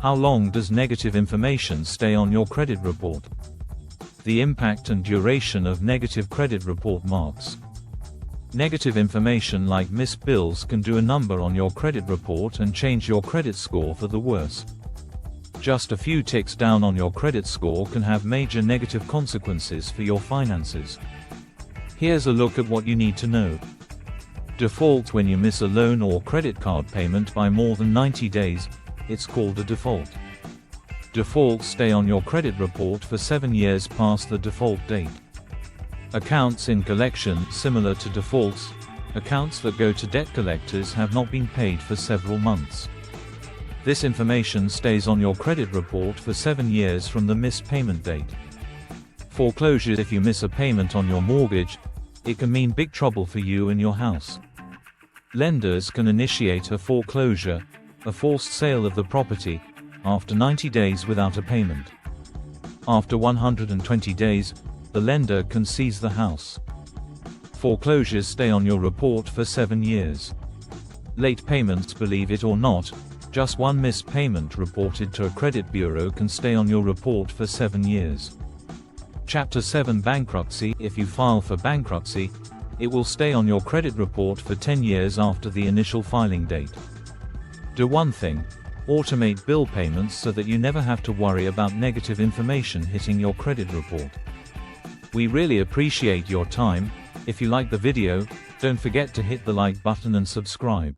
How long does negative information stay on your credit report? The impact and duration of negative credit report marks. Negative information like missed bills can do a number on your credit report and change your credit score for the worse. Just a few ticks down on your credit score can have major negative consequences for your finances. Here's a look at what you need to know. Default: when you miss a loan or credit card payment by more than 90 days, it's called a default. Defaults stay on your credit report for 7 years past the default date. Accounts in collection: similar to defaults, accounts that go to debt collectors have not been paid for several months. This information stays on your credit report for 7 years from the missed payment date. Foreclosure: if you miss a payment on your mortgage, it can mean big trouble for you and your house. Lenders can initiate a foreclosure, a forced sale of the property, after 90 days without a payment. After 120 days, the lender can seize the house. Foreclosures stay on your report for 7 years. Late payments: believe it or not, just one missed payment reported to a credit bureau can stay on your report for 7 years. Chapter 7: Bankruptcy: if you file for bankruptcy, it will stay on your credit report for 10 years after the initial filing date. Do one thing: automate bill payments so that you never have to worry about negative information hitting your credit report. We really appreciate your time. If you like the video, don't forget to hit the like button and subscribe.